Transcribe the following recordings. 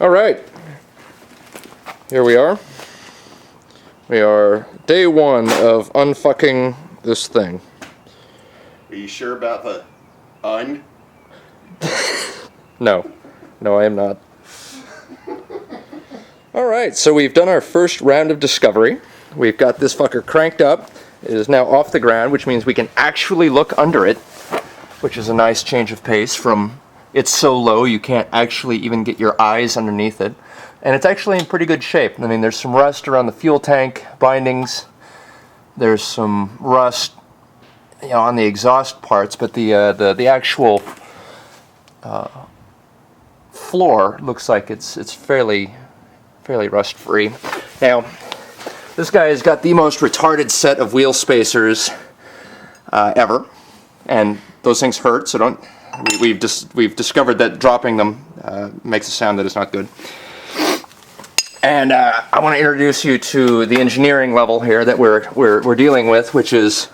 All right, here we are. We are day one of unfucking this thing. Are you sure about the un? No, I am not. All right, so we've done our first round of discovery. We've got this fucker cranked up. It is now off the ground, which means we can actually look under it, which is a nice change of pace from it's so low you can't actually even get your eyes underneath it. And it's actually in pretty good shape. I mean, there's some rust around the fuel tank bindings. There's some rust, on the exhaust parts, but the actual floor looks like it's fairly rust-free. Now, this guy has got the most retarded set of wheel spacers ever, and those things hurt. So don't. We've discovered that dropping them makes a sound that is not good. And I want to introduce you to the engineering level here that we're dealing with, which is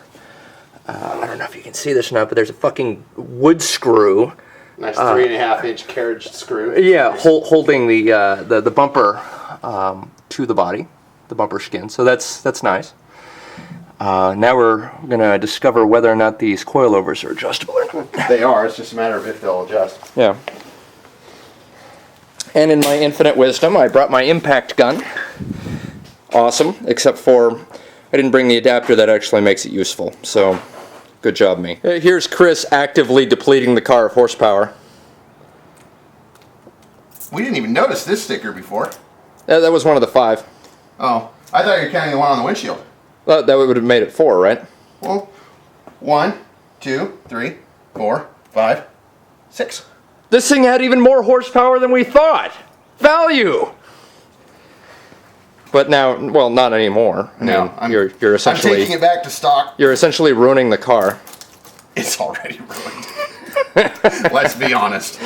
I don't know if you can see this or not, but there's a fucking wood screw. Nice 3.5-inch carriage screw. Yeah, holding the bumper to the body, the bumper skin. So that's nice. Now we're going to discover whether or not these coilovers are adjustable or not. They are. It's just a matter of if they'll adjust. Yeah. And in my infinite wisdom, I brought my impact gun. Awesome, except for I didn't bring the adapter that actually makes it useful. So, good job, me. Here's Chris actively depleting the car of horsepower. We didn't even notice this sticker before. That was one of the 5. Oh, I thought you were counting the one on the windshield. That would have made it 4, right? Well, 1, 2, 3, 4, 5, 6. This thing had even more horsepower than we thought. Value. But now, well, not anymore. I mean, you're essentially. I'm taking it back to stock. You're essentially ruining the car. It's already ruined. Let's be honest.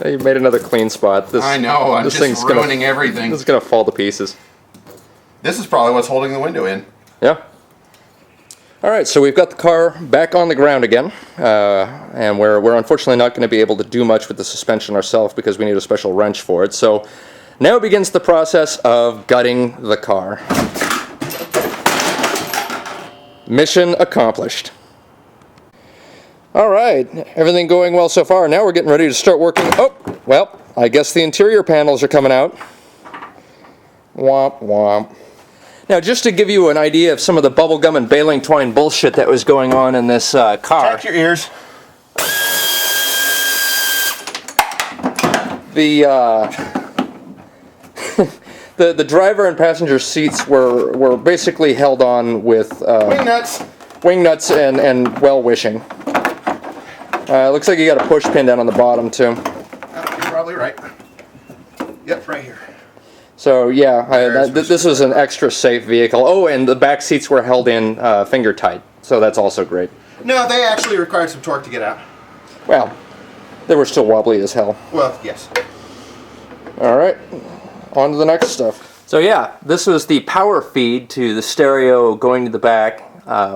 You made another clean spot. I know. I'm just ruining everything. This is gonna fall to pieces. This is probably what's holding the window in. Yeah. All right, so we've got the car back on the ground again, and we're unfortunately not going to be able to do much with the suspension ourselves because we need a special wrench for it. So now begins the process of gutting the car. Mission accomplished. All right, everything going well so far. Now we're getting ready to start working. Oh, well, I guess the interior panels are coming out. Womp womp. Now, just to give you an idea of some of the bubblegum and baling twine bullshit that was going on in this car. Protect your ears. The driver and passenger seats were basically held on with wing nuts and well wishing. Looks like you got a push pin down on the bottom too. You're probably right. Yep, right here. So yeah, this was an extra safe vehicle. Oh, and the back seats were held in finger tight, so that's also great. No, they actually required some torque to get out. Well, they were still wobbly as hell. Well, yes. All right, on to the next stuff. So yeah, this was the power feed to the stereo going to the back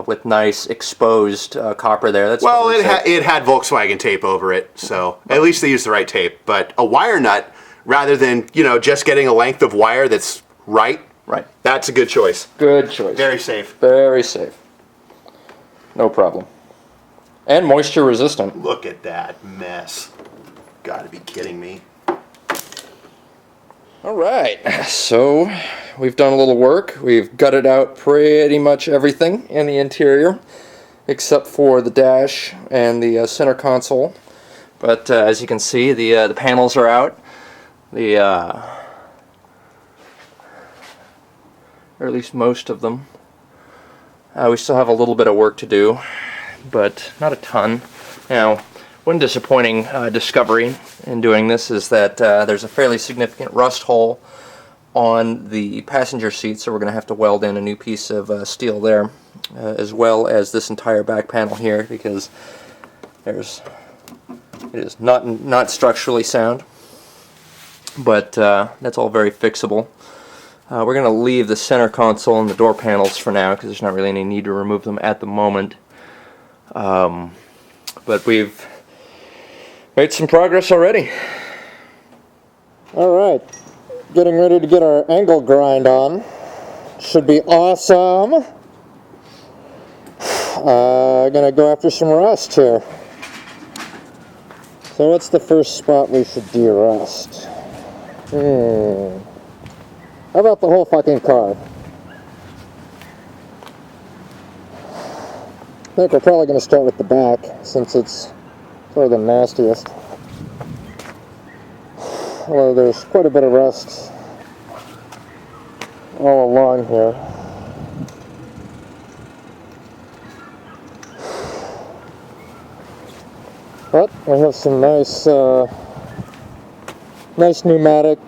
with nice exposed copper there. That's well, it had Volkswagen tape over it, so at least they used the right tape. But a wire nut, rather than just getting a length of wire that's right. Right. That's a good choice. Good choice. Very safe. Very safe. No problem. And moisture resistant. Look at that mess. Gotta be kidding me. All right, so we've done a little work. We've gutted out pretty much everything in the interior, except for the dash and the center console. But as you can see, the panels are out. Or at least most of them. We still have a little bit of work to do, but not a ton. Now, one disappointing discovery in doing this is that there's a fairly significant rust hole on the passenger seat, so we're going to have to weld in a new piece of steel there, as well as this entire back panel here, because it is not structurally sound. But that's all very fixable. We're going to leave the center console and the door panels for now because there's not really any need to remove them at the moment. But we've Made some progress already. Alright, getting ready to get our angle grind on. Should be awesome. Gonna go after some rust here. So what's the first spot we should de-rust? How about the whole fucking car? I think we're probably going to start with the back, since it's sort of the nastiest. Although there's quite a bit of rust all along here. But we have some nice pneumatic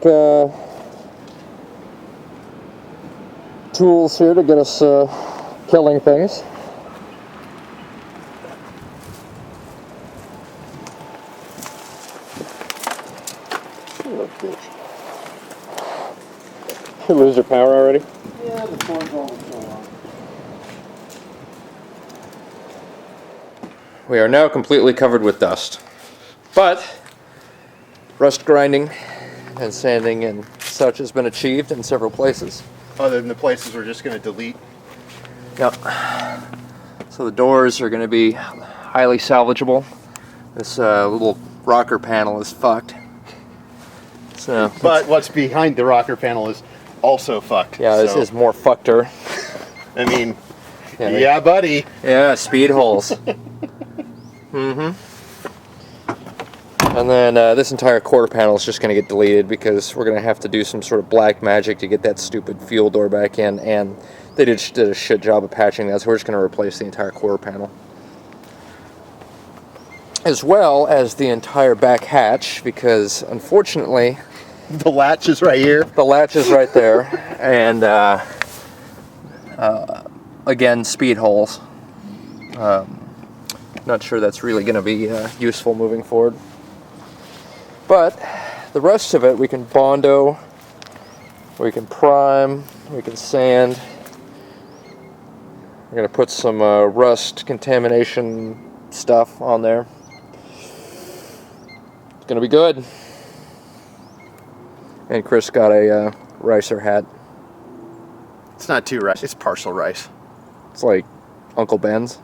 tools here to get us killing things. You lose your power already? Yeah, the phone's all so long. We are now completely covered with dust. But rust grinding and sanding and such has been achieved in several places. Other than the places we're just going to delete. Yep. So the doors are going to be highly salvageable. This little rocker panel is fucked. So, But what's behind the rocker panel is also fucked. yeah, this is more fuckter. I mean, Yeah, buddy. Yeah, speed holes. And then this entire quarter panel is just going to get deleted because we're going to have to do some sort of black magic to get that stupid fuel door back in, and they did a shit job of patching that, so we're just going to replace the entire quarter panel. As well as the entire back hatch, because unfortunately The latch is right here. the latch is right there, and again, speed holes. Not sure that's really going to be useful moving forward. But the rest of it, we can Bondo, we can prime, we can sand. We're going to put some rust contamination stuff on there. It's going to be good. And Chris got a ricer hat. It's not too rice. It's partial rice. It's like Uncle Ben's.